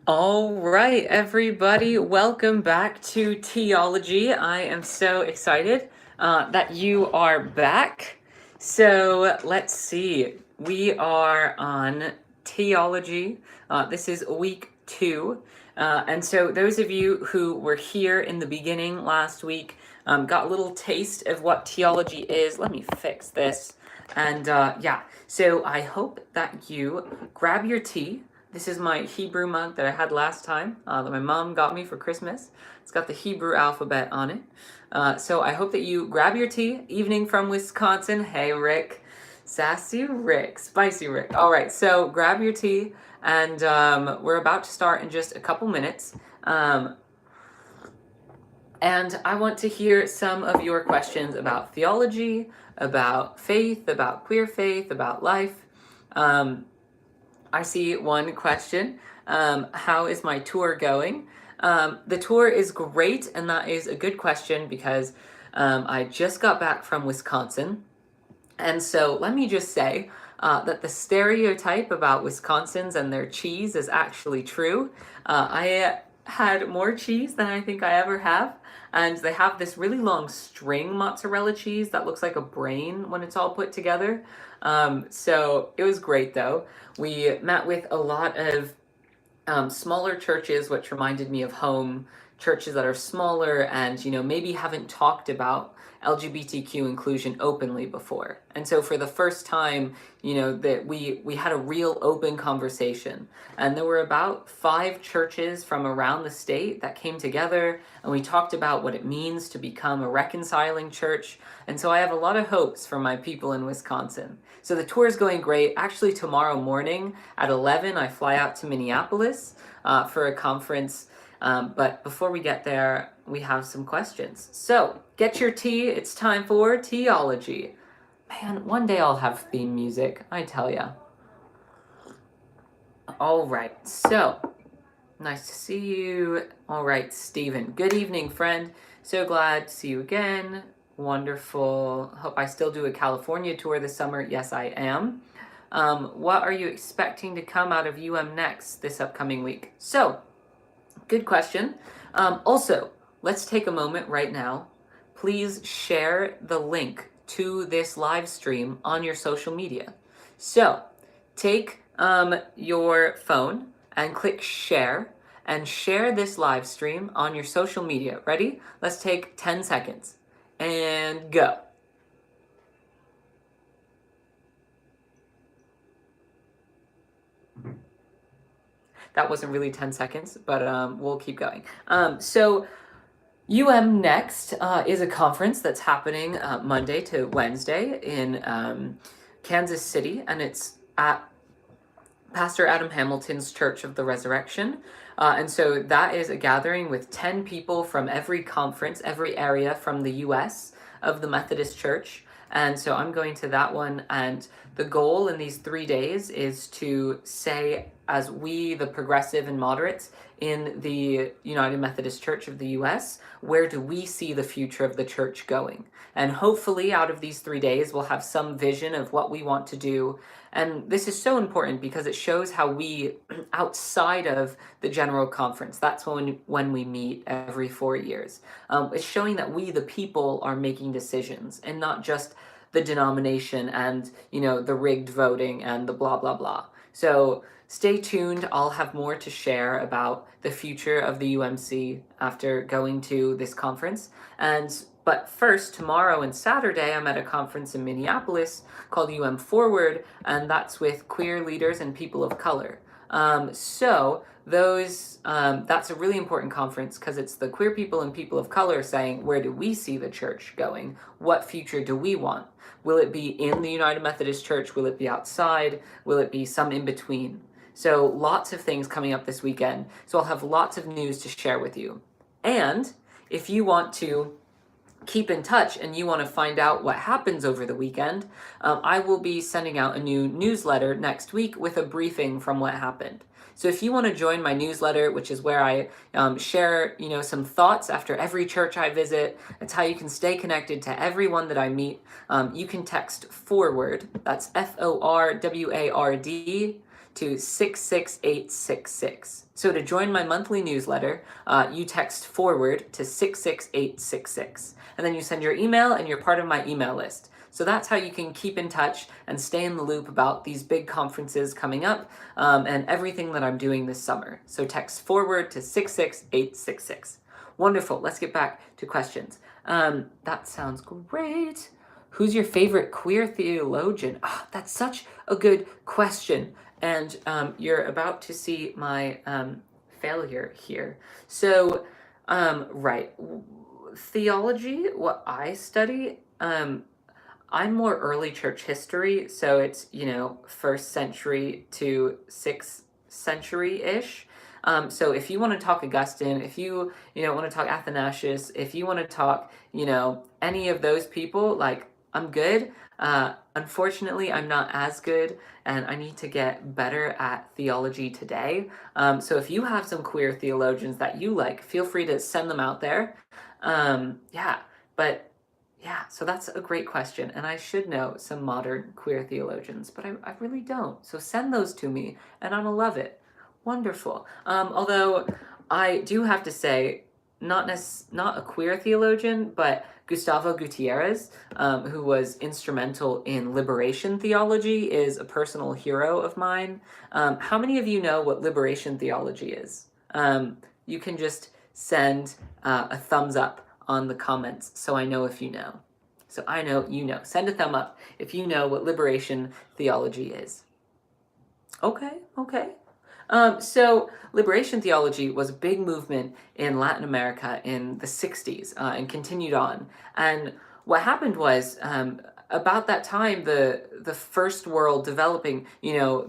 All right, everybody, welcome back to Teaology. I am so excited that you are back. So let's see, we are on Teaology. This is week 2. And so, those of you who were here in the beginning last week got a little taste of what Teaology is. Let me fix this. And yeah, so I hope that you grab your tea. This is my Hebrew mug that I had last time that my mom got me for Christmas. It's got the Hebrew alphabet on it. So I hope that you grab your tea. Evening from Wisconsin. Hey, Rick. Sassy Rick. Spicy Rick. All right, so grab your tea, and we're about to start in just a couple minutes. And I want to hear some of your questions about theology, about faith, about queer faith, about life. I see one question. How is my tour going? The tour is great, and that is a good question because I just got back from Wisconsin. And so let me just say that the stereotype about Wisconsins and their cheese is actually true. I had more cheese than I think I ever have. And they have this really long string mozzarella cheese that looks like a brain when it's all put together. So it was great though. We met with a lot of smaller churches, which reminded me of home, churches that are smaller and, maybe haven't talked about LGBTQ inclusion openly before. And so for the first time, that we had a real open conversation. And there were about 5 churches from around the state that came together, and we talked about what it means to become a reconciling church. And so I have a lot of hopes for my people in Wisconsin. So the tour is going great. Actually, tomorrow morning at 11, I fly out to Minneapolis for a conference. But before we get there, we have some questions. So get your tea. It's time for Teaology. Man, one day I'll have theme music, I tell ya. All right, so nice to see you. All right, Stephen. Good evening, friend. So glad to see you again. Wonderful. Hope I still do a California tour this summer. Yes, I am. What are you expecting to come out of next this upcoming week? So, good question. Also, let's take a moment right now. Please share the link to this live stream on your social media. So, take your phone and click share and share this live stream on your social media. Ready? Let's take 10 seconds and go. That wasn't really 10 seconds, but we'll keep going. So Next is a conference that's happening Monday to Wednesday in Kansas City, and it's at Pastor Adam Hamilton's Church of the Resurrection. And so that is a gathering with 10 people from every conference, every area from the US of the Methodist Church. And so I'm going to that one, and the goal in these 3 days is to say, as we, the progressive and moderates in the United Methodist Church of the US, where do we see the future of the church going? And hopefully out of these 3 days, we'll have some vision of what we want to do. And this is so important because it shows how we, outside of the general conference, that's when we meet every 4 years. It's showing that we, the people, are making decisions and not just the denomination and, the rigged voting and the blah, blah, blah. So stay tuned. I'll have more to share about the future of the UMC after going to this conference. But first, tomorrow and Saturday, I'm at a conference in Minneapolis called Forward, and that's with queer leaders and people of color. So that's a really important conference because it's the queer people and people of color saying, where do we see the church going? What future do we want? Will it be in the United Methodist Church? Will it be outside? Will it be some in between? So lots of things coming up this weekend. So I'll have lots of news to share with you. And if you want to keep in touch and you want to find out what happens over the weekend, I will be sending out a new newsletter next week with a briefing from what happened. So if you want to join my newsletter, which is where I share, some thoughts after every church I visit, it's how you can stay connected to everyone that I meet. You can text FORWARD, that's FORWARD, to 66866. So to join my monthly newsletter, you text forward to 66866. And then you send your email and you're part of my email list. So that's how you can keep in touch and stay in the loop about these big conferences coming up and everything that I'm doing this summer. So text forward to 66866. Wonderful. Let's get back to questions. That sounds great. Who's your favorite queer theologian? That's such a good question. And you're about to see my failure here. So, right. Theology, what I study, I'm more early church history, so it's, first century to 6th century-ish. So if you want to talk Augustine, if you, want to talk Athanasius, if you want to talk, any of those people, like, I'm good. Unfortunately, I'm not as good, and I need to get better at theology today. So if you have some queer theologians that you like, feel free to send them out there. So that's a great question, and I should know some modern queer theologians, but I really don't. So send those to me, and I'm gonna love it. Wonderful. Although I do have to say, not a queer theologian, but Gustavo Gutierrez, who was instrumental in liberation theology, is a personal hero of mine. How many of you know what liberation theology is? You can just send a thumbs up on the comments so I know if you know. So I know you know. Send a thumb up if you know what liberation theology is. Okay. So liberation theology was a big movement in Latin America in the 60s and continued on. And what happened was about that time, the first world developing,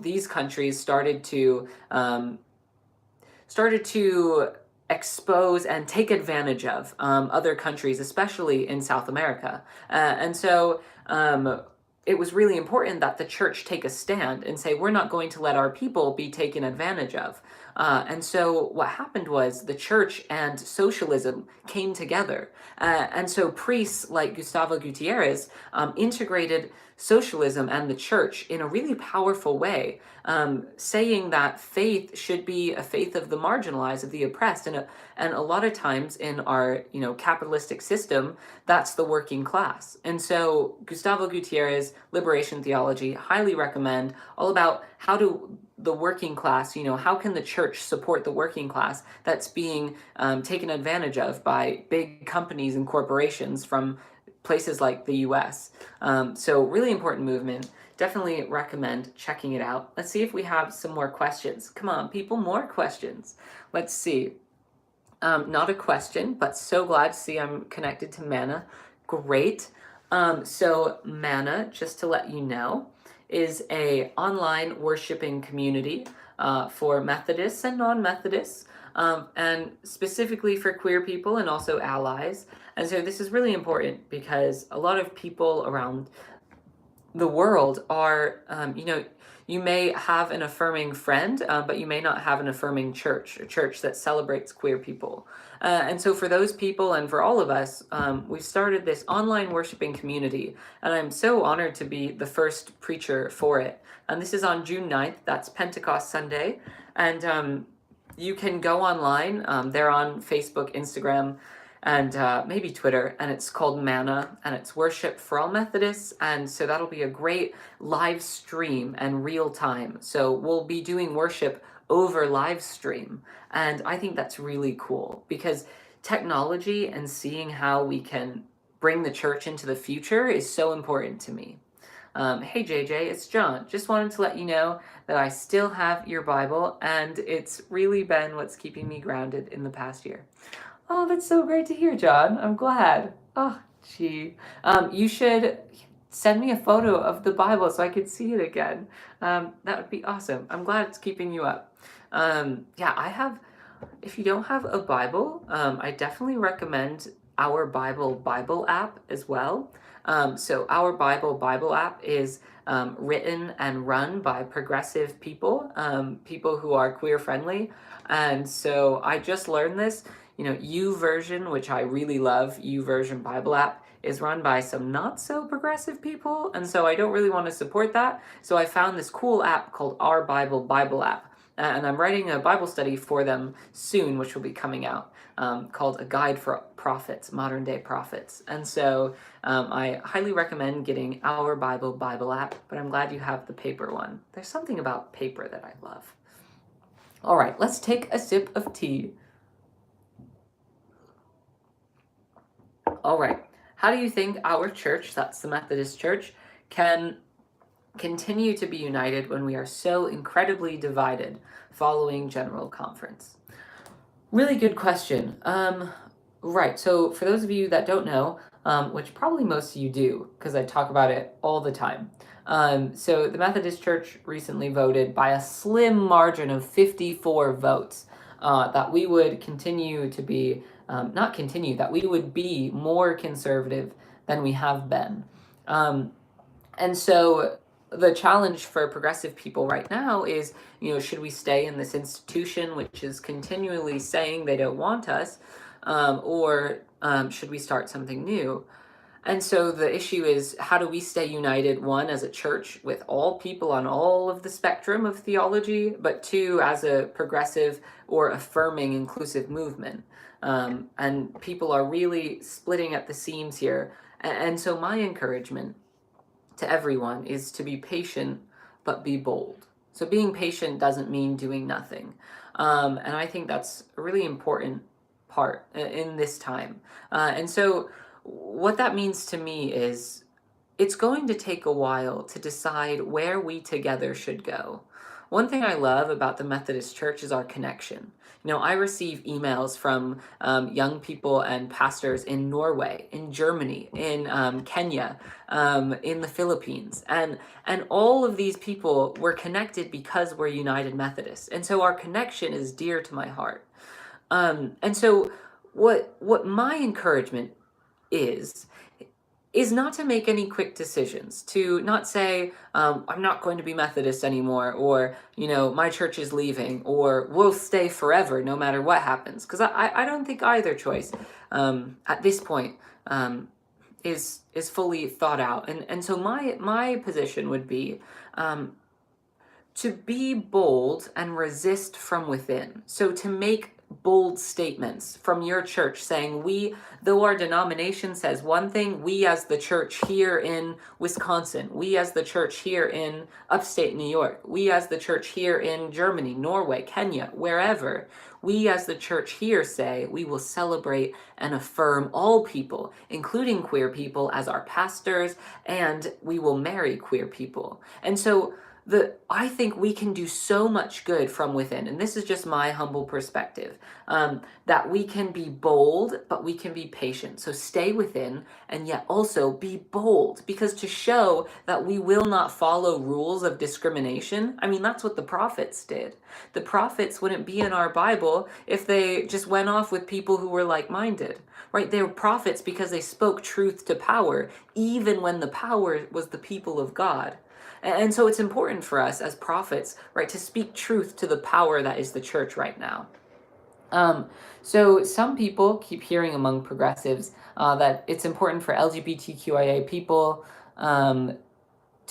these countries started to expose and take advantage of other countries, especially in South America. And so it was really important that the church take a stand and say, we're not going to let our people be taken advantage of. And so what happened was the church and socialism came together. And so priests like Gustavo Gutierrez integrated socialism and the church in a really powerful way, saying that faith should be a faith of the marginalized, of the oppressed, and a lot of times in our capitalistic system, that's the working class. And so Gustavo Gutierrez, liberation theology, highly recommend, all about how do the working class, how can the church support the working class that's being taken advantage of by big companies and corporations from places like the US. So really important movement. Definitely recommend checking it out. Let's see if we have some more questions. Come on, people, more questions. Let's see. Not a question, but so glad to see I'm connected to Manna. Great. So Manna, just to let you know, is a online worshiping community for Methodists and non-Methodists, and specifically for queer people and also allies. And so this is really important because a lot of people around the world are, you may have an affirming friend, but you may not have an affirming church, a church that celebrates queer people. And so for those people and for all of us, we've started this online worshiping community, and I'm so honored to be the first preacher for it. And this is on June 9th, that's Pentecost Sunday, and you can go online. They're on Facebook, Instagram, and maybe Twitter, and it's called Manna, and it's worship for all Methodists, and so that'll be a great live stream and real time. So we'll be doing worship over live stream, and I think that's really cool because technology and seeing how we can bring the church into the future is so important to me. Hey JJ, it's John. Just wanted to let you know that I still have your Bible, and it's really been what's keeping me grounded in the past year. Oh, that's so great to hear, John. I'm glad. Oh, gee. You should send me a photo of the Bible so I could see it again. That would be awesome. I'm glad it's keeping you up. If you don't have a Bible, I definitely recommend Our Bible app as well. So Our Bible app is written and run by progressive people, people who are queer friendly. And so I just learned this. YouVersion, which I really love, YouVersion Bible app, is run by some not so progressive people, and so I don't really want to support that. So I found this cool app called Our Bible app, and I'm writing a Bible study for them soon, which will be coming out, called A Guide for Prophets, Modern Day Prophets. And so I highly recommend getting Our Bible app, but I'm glad you have the paper one. There's something about paper that I love. All right, let's take a sip of tea. All right, how do you think our church, that's the Methodist Church, can continue to be united when we are so incredibly divided following General Conference? Really good question. Right, so for those of you that don't know, which probably most of you do, because I talk about it all the time. So the Methodist Church recently voted by a slim margin of 54 votes that we would continue to be, not continue, that we would be more conservative than we have been. And so the challenge for progressive people right now is, should we stay in this institution which is continually saying they don't want us, or should we start something new? And so the issue is, how do we stay united, one, as a church with all people on all of the spectrum of theology, but two, as a progressive or affirming inclusive movement? And people are really splitting at the seams here. And so my encouragement to everyone is to be patient, but be bold. So being patient doesn't mean doing nothing. And I think that's a really important part in this time. And so what that means to me is it's going to take a while to decide where we together should go. One thing I love about the Methodist Church is our connection. I receive emails from young people and pastors in Norway, in Germany, in Kenya, in the Philippines, and all of these people were connected because we're United Methodists, and so our connection is dear to my heart. And so, what my encouragement is not to make any quick decisions, to not say, I'm not going to be Methodist anymore, or, my church is leaving, or we'll stay forever no matter what happens. Because I don't think either choice at this point is fully thought out. And so my position would be to be bold and resist from within. So to make bold statements from your church saying, though our denomination says one thing, we as the church here in Wisconsin, we as the church here in upstate New York, we as the church here in Germany, Norway, Kenya, wherever, we as the church here say we will celebrate and affirm all people, including queer people, as our pastors, and we will marry queer people. And so I think we can do so much good from within, and this is just my humble perspective, that we can be bold, but we can be patient. So stay within, and yet also be bold, because to show that we will not follow rules of discrimination, that's what the prophets did. The prophets wouldn't be in our Bible if they just went off with people who were like-minded, right? They were prophets because they spoke truth to power, even when the power was the people of God. And so it's important for us as prophets, right, to speak truth to the power that is the church right now. So some people keep hearing among progressives that it's important for LGBTQIA people to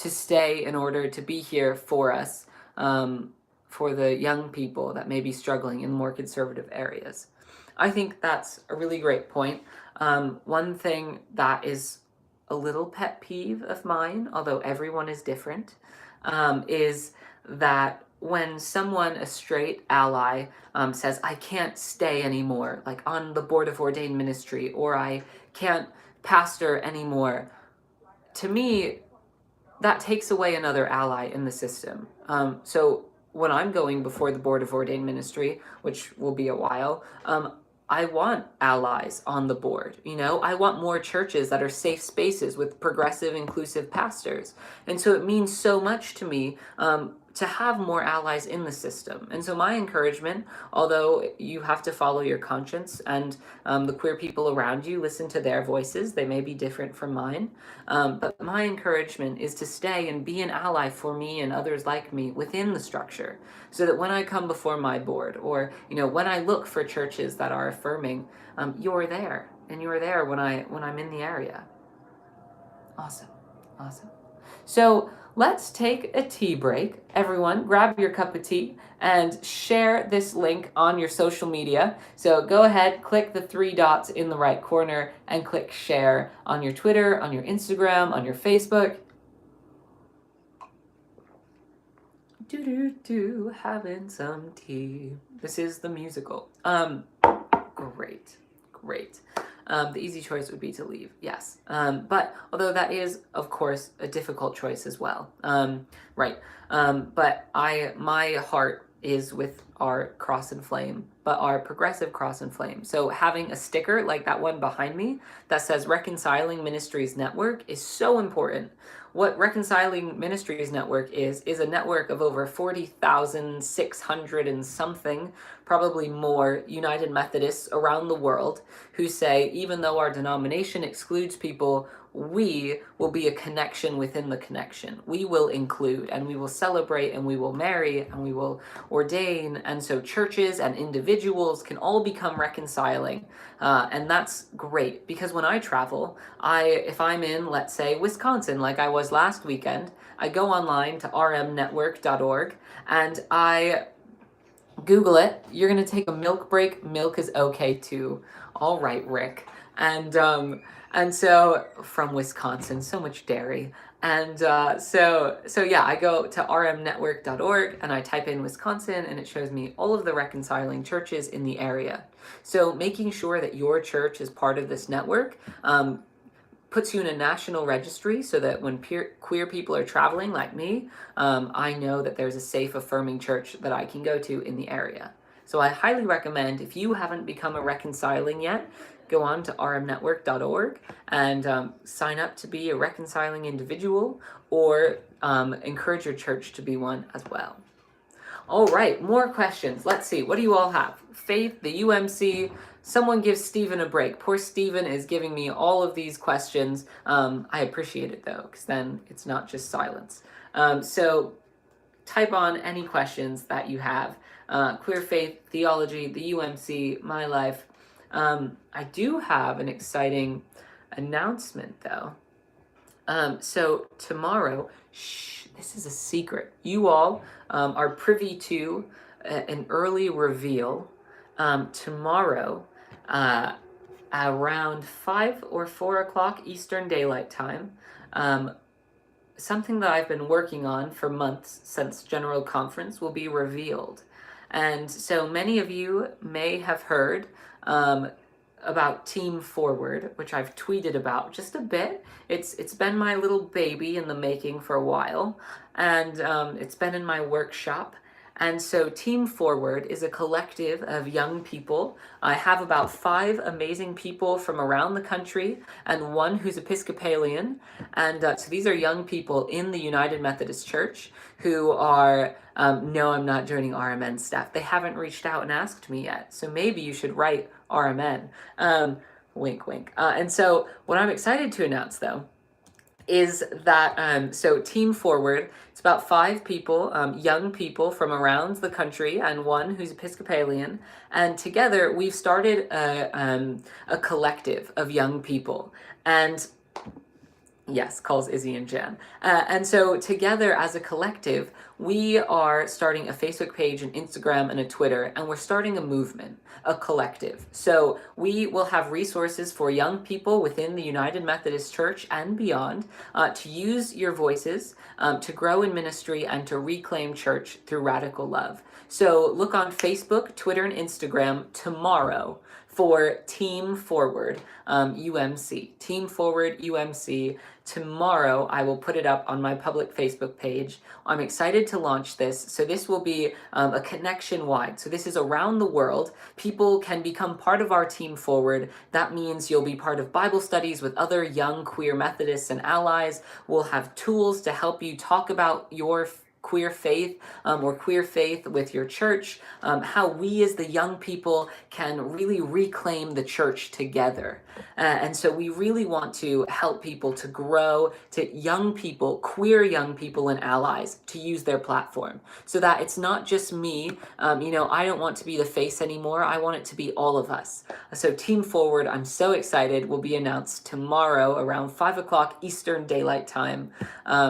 stay in order to be here for us, for the young people that may be struggling in more conservative areas. I think that's a really great point. One thing that is a little pet peeve of mine, although everyone is different, is that when someone, a straight ally, says, I can't stay anymore, like on the board of ordained ministry, or I can't pastor anymore, to me, that takes away another ally in the system. So when I'm going before the board of ordained ministry, which will be a while, I want allies on the board. I want more churches that are safe spaces with progressive, inclusive pastors. And so it means so much to me to have more allies in the system. And so my encouragement, although you have to follow your conscience and the queer people around you, listen to their voices, they may be different from mine, but my encouragement is to stay and be an ally for me and others like me within the structure, so that when I come before my board, or when I look for churches that are affirming, you're there, and you're there when I'm in the area. Awesome. Awesome. So let's take a tea break. Everyone, grab your cup of tea and share this link on your social media. So go ahead, click the three dots in the right corner and click share on your Twitter, on your Instagram, on your Facebook. Do having some tea. This is the musical. Great. The easy choice would be to leave, yes. But although that is, of course, a difficult choice as well. Right. But my heart is with our cross and flame, but our progressive cross and flame. So having a sticker like that one behind me that says Reconciling Ministries Network is so important. What Reconciling Ministries Network is a network of over 40,600 and something, probably more, United Methodists around the world who say, even though our denomination excludes people, we will be a connection within the connection. We will include, and we will celebrate, and we will marry, and we will ordain. And so churches and individuals can all become reconciling. And that's great, because when I travel, if I'm in, let's say, Wisconsin, like I was last weekend, I go online to rmnetwork.org and I Google it. You're gonna take a milk break. Milk is okay too. All right, Rick. And so from Wisconsin, so much dairy. And so yeah, I go to rmnetwork.org and I type in Wisconsin and it shows me all of the reconciling churches in the area. So making sure that your church is part of this network puts you in a national registry so that when queer people are traveling like me, I know that there's a safe, affirming church that I can go to in the area. So I highly recommend, if you haven't become a reconciling yet, go on to rmnetwork.org and sign up to be a reconciling individual, or encourage your church to be one as well. All right, more questions. Let's see. What do you all have? Faith, the UMC. Someone give Stephen a break. Poor Stephen is giving me all of these questions. I appreciate it though, because then it's not just silence. So type on any questions that you have. Queer faith, theology, the UMC, my life. I do have an exciting announcement though. So tomorrow, this is a secret. You all are privy to an early reveal tomorrow around 5 or 4 o'clock Eastern Daylight Time. Something that I've been working on for months since General Conference will be revealed. And so many of you may have heard about Team Forward, which I've tweeted about just a bit. It's been my little baby in the making for a while, and it's been in my workshop. And so Team Forward is a collective of young people. I have about 5 amazing people from around the country and one who's Episcopalian. And so these are young people in the United Methodist Church who are, no, I'm not joining RMN staff. They haven't reached out and asked me yet. So maybe you should write RMN. Wink, wink. And so what I'm excited to announce though, is that, so Team Forward, it's about 5 people, young people from around the country and one who's Episcopalian. And together we've started a collective of young people. And yes, calls Izzy and Jan. And so together as a collective, we are starting a Facebook page, an Instagram, and a Twitter, and we're starting a movement, a collective. So we will have resources for young people within the United Methodist Church and beyond to use your voices to grow in ministry and to reclaim church through radical love. So look on Facebook, Twitter, and Instagram tomorrow for Team Forward UMC. Team Forward UMC. Tomorrow I will put it up on my public Facebook page. I'm excited to launch this. So this will be a connection wide. So this is around the world. People can become part of our Team Forward. That means you'll be part of Bible studies with other young queer Methodists and allies. We'll have tools to help you talk about your queer faith or queer faith with your church, how we as the young people can really reclaim the church together. And so we really want to help people to grow, to young people, queer young people and allies to use their platform so that it's not just me. I don't want to be the face anymore. I want it to be all of us. So Team Forward, I'm so excited, will be announced tomorrow around 5 o'clock Eastern Daylight Time.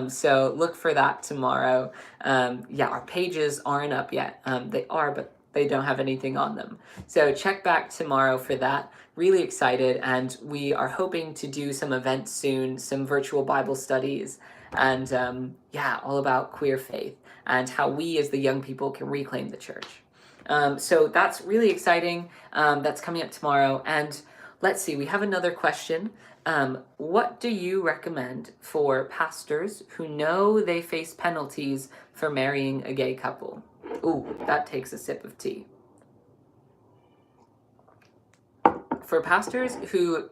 So look for that tomorrow. Our pages aren't up yet. They are, but they don't have anything on them. So check back tomorrow for that. Really excited, and we are hoping to do some events soon, some virtual Bible studies, and all about queer faith and how we as the young people can reclaim the church. So that's really exciting. That's coming up tomorrow. And let's see, we have another question. What do you recommend for pastors who know they face penalties for marrying a gay couple? Ooh, that takes a sip of tea. For pastors who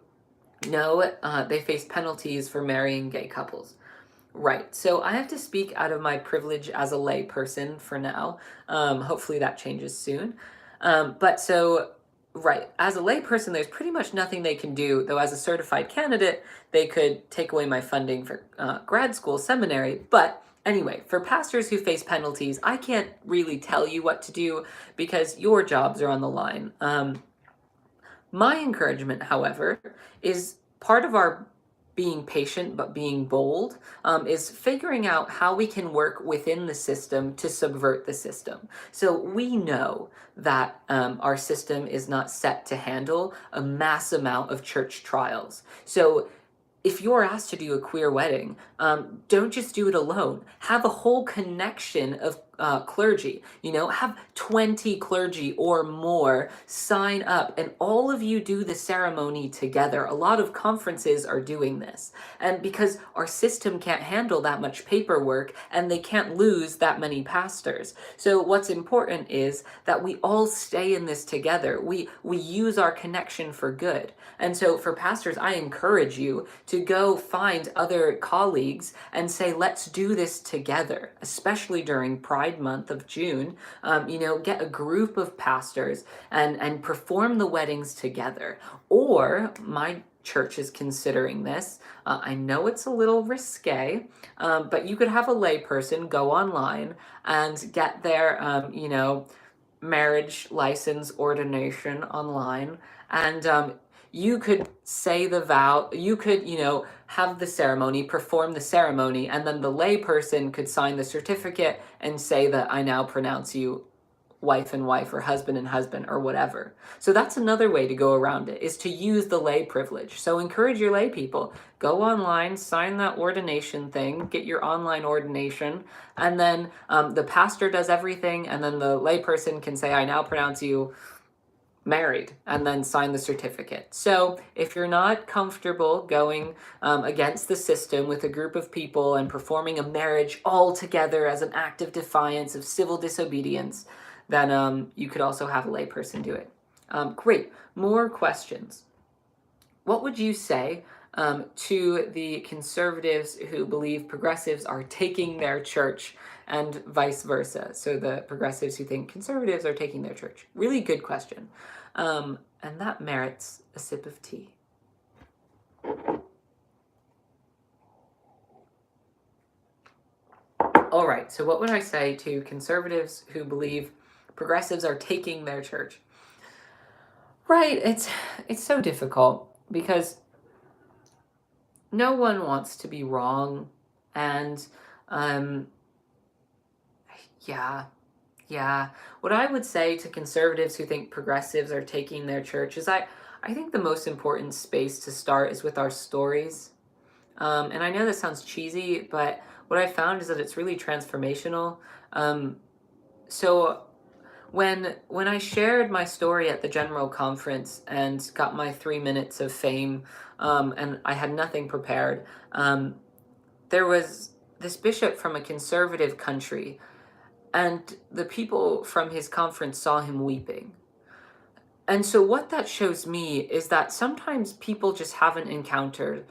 know they face penalties for marrying gay couples. Right. So I have to speak out of my privilege as a lay person for now. Hopefully that changes soon. Right, as a lay person, there's pretty much nothing they can do, though as a certified candidate, they could take away my funding for grad school, seminary. But anyway, for pastors who face penalties, I can't really tell you what to do because your jobs are on the line. My encouragement, however, is part of our being patient but being bold is figuring out how we can work within the system to subvert the system. So we know that our system is not set to handle a mass amount of church trials. So if you're asked to do a queer wedding, don't just do it alone. Have a whole connection of clergy, have 20 clergy or more sign up and all of you do the ceremony together. A lot of conferences are doing this. And because our system can't handle that much paperwork and they can't lose that many pastors. So what's important is that we all stay in this together. We use our connection for good. And so for pastors, I encourage you to go find other colleagues and say, let's do this together, especially during Pride Month of June. Get a group of pastors and perform the weddings together. Or my church is considering this. I know it's a little risque, but you could have a lay person go online and get their, marriage license ordination online, and you could say the vow, you could, have the ceremony, perform the ceremony, and then the lay person could sign the certificate and say that I now pronounce you wife and wife or husband and husband or whatever. So that's another way to go around it, is to use the lay privilege. So encourage your lay people, go online, sign that ordination thing, get your online ordination, and then the pastor does everything, and then the lay person can say, I now pronounce you married, and then sign the certificate. So if you're not comfortable going against the system with a group of people and performing a marriage all together as an act of defiance, of civil disobedience, then you could also have a layperson do it. Great, more questions. What would you say to the conservatives who believe progressives are taking their church and vice versa? So the progressives who think conservatives are taking their church. Really good question. And that merits a sip of tea. All right, so what would I say to conservatives who believe progressives are taking their church? Right, it's so difficult because no one wants to be wrong, and what I would say to conservatives who think progressives are taking their church is I think the most important space to start is with our stories. And I know this sounds cheesy, but what I found is that it's really transformational. So when I shared my story at the General Conference and got my 3 minutes of fame, and I had nothing prepared, there was this bishop from a conservative country, and the people from his conference saw him weeping. And so what that shows me is that sometimes people just haven't encountered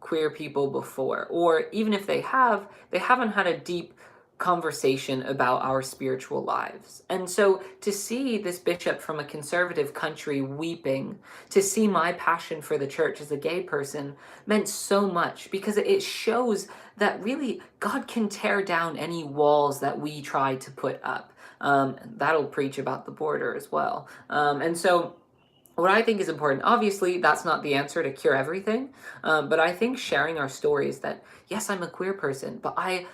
queer people before, or even if they have, they haven't had a deep conversation about our spiritual lives. And so to see this bishop from a conservative country weeping, to see my passion for the church as a gay person meant so much, because it shows that really God can tear down any walls that we try to put up. That'll preach about the border as well. And so what I think is important, obviously, that's not the answer to cure everything, but I think sharing our stories that, yes, I'm a queer person, but I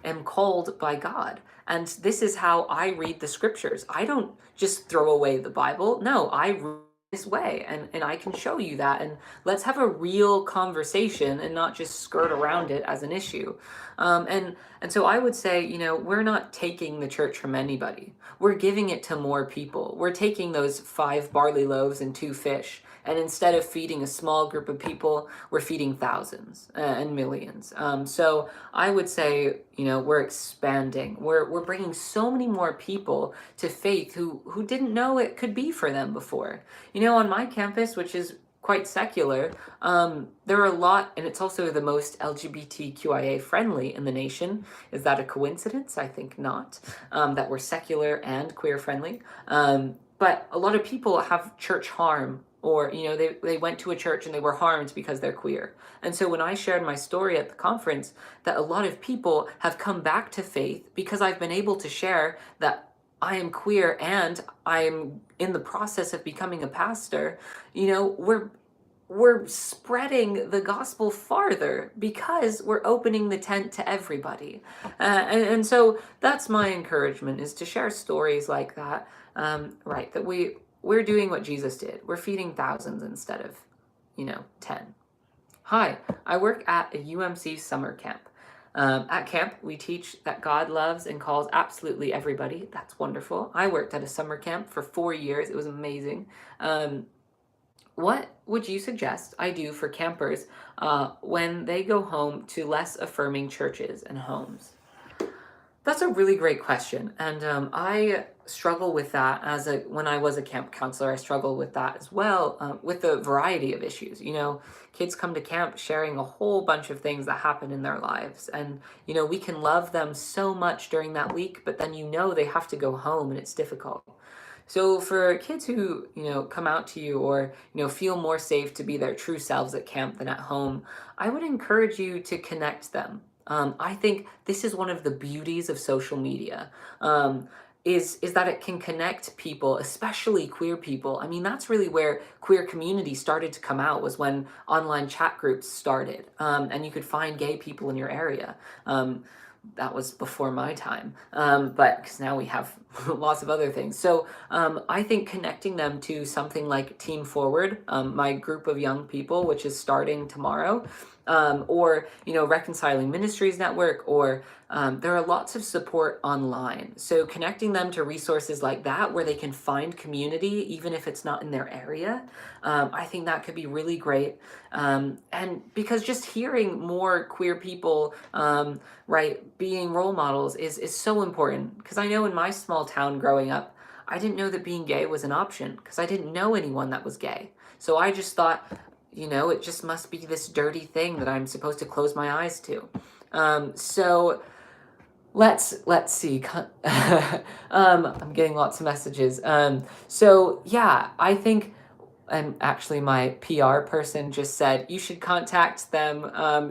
am called by God. And this is how I read the scriptures. I don't just throw away the Bible. No, I read this way, and I can show you that. And let's have a real conversation and not just skirt around it as an issue. And so I would say, we're not taking the church from anybody. We're giving it to more people. We're taking those 5 barley loaves and 2 fish, and instead of feeding a small group of people, we're feeding thousands and millions. So I would say, we're expanding. We're bringing so many more people to faith who didn't know it could be for them before. On my campus, which is quite secular, there are a lot, and it's also the most LGBTQIA friendly in the nation. Is that a coincidence? I think not, that we're secular and queer friendly. But a lot of people have church harm, or they went to a church and they were harmed because they're queer. And so when I shared my story at the conference, that a lot of people have come back to faith because I've been able to share that I am queer and I'm in the process of becoming a pastor, we're spreading the gospel farther because we're opening the tent to everybody. And so that's my encouragement, is to share stories like that, right, that we're doing what Jesus did. We're feeding thousands instead of, 10. Hi, I work at a UMC summer camp. At camp, we teach that God loves and calls absolutely everybody. That's wonderful. I worked at a summer camp for 4 years. It was amazing. What would you suggest I do for campers when they go home to less affirming churches and homes? That's a really great question, and I struggle with that when I was a camp counselor. I struggle with that as well, with the variety of issues. Kids come to camp sharing a whole bunch of things that happen in their lives, and we can love them so much during that week, but then they have to go home, and it's difficult. So for kids who come out to you, or feel more safe to be their true selves at camp than at home, I would encourage you to connect them. I think this is one of the beauties of social media, is that it can connect people, especially queer people. I mean, that's really where queer community started to come out, was when online chat groups started, and you could find gay people in your area. That was before my time, but because now we have lots of other things. So I think connecting them to something like Team Forward, my group of young people, which is starting tomorrow, or Reconciling Ministries Network, or there are lots of support online. So connecting them to resources like that, where they can find community even if it's not in their area, I think that could be really great. And because just hearing more queer people, right, being role models is so important. Because I know in my small town growing up, I didn't know that being gay was an option, because I didn't know anyone that was gay. So I just thought, it just must be this dirty thing that I'm supposed to close my eyes to. So let's see. I'm getting lots of messages. So yeah, I think, and actually my PR person just said you should contact them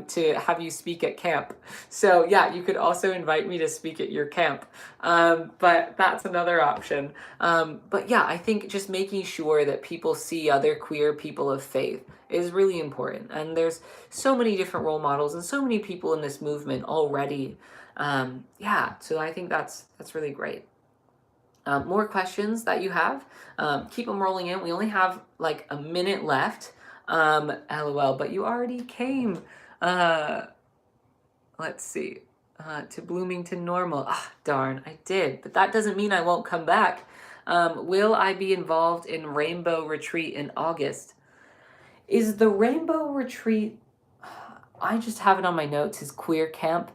to have you speak at camp. So yeah, you could also invite me to speak at your camp, but that's another option. But yeah, I think just making sure that people see other queer people of faith is really important. And there's so many different role models and so many people in this movement already. Yeah, so I think that's really great. More questions that you have, keep them rolling in. We only have like a minute left. LOL, but you already came. Let's see. To Bloomington Normal. Ah, darn, I did. But that doesn't mean I won't come back. Will I be involved in Rainbow Retreat in August? Is the Rainbow Retreat, I just have it on my notes, is Queer Camp,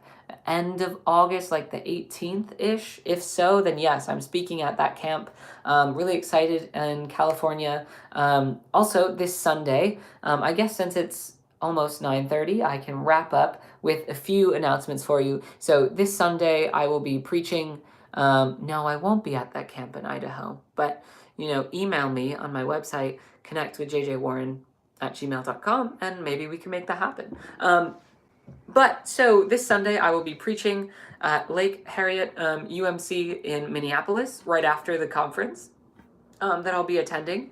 end of August, like the 18th-ish? If so, then yes, I'm speaking at that camp. Really excited in California. Also, this Sunday, I guess since it's almost 9:30, I can wrap up with a few announcements for you. So this Sunday, I will be preaching. No, I won't be at that camp in Idaho, but email me on my website, connectwithjjwarren@gmail.com, and maybe we can make that happen. But so this Sunday, I will be preaching at Lake Harriet UMC in Minneapolis right after the conference. That I'll be attending.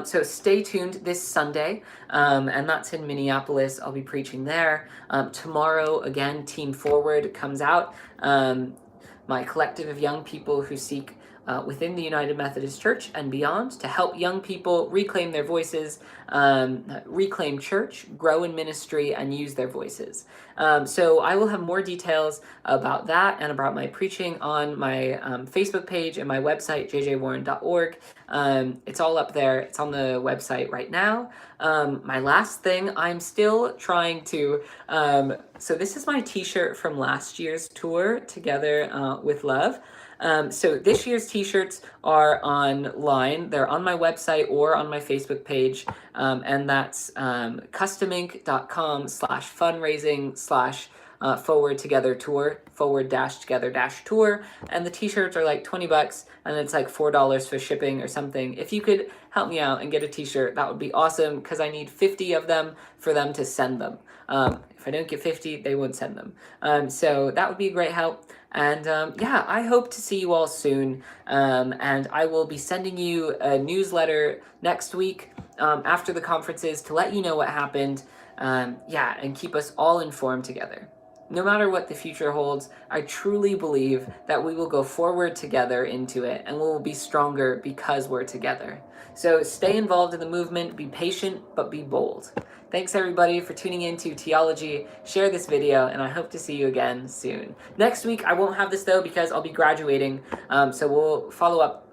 So stay tuned this Sunday, and that's in Minneapolis. I'll be preaching there. Tomorrow, again, Team Forward comes out. My collective of young people who seek within the United Methodist Church and beyond to help young people reclaim their voices, reclaim church, grow in ministry, and use their voices. So I will have more details about that and about my preaching on my Facebook page and my website, jjwarren.org. It's all up there. It's on the website right now. My last thing, I'm still trying to... so this is my t-shirt from last year's tour, Together with Love. So this year's t-shirts are online. They're on my website or on my Facebook page. And that's customink.com/fundraising/forward together tour, /together-tour. And the t-shirts are like $20 and it's like $4 for shipping or something. If you could help me out and get a t-shirt, that would be awesome because I need 50 of them for them to send them. If I don't get 50, they won't send them. So that would be a great help. And yeah, I hope to see you all soon. And I will be sending you a newsletter next week after the conferences to let you know what happened. Yeah, and keep us all informed together. No matter what the future holds, I truly believe that we will go forward together into it and we will be stronger because we're together. So stay involved in the movement, be patient, but be bold. Thanks everybody for tuning in to Teaology. Share this video and I hope to see you again soon. Next week, I won't have this though because I'll be graduating, so we'll follow up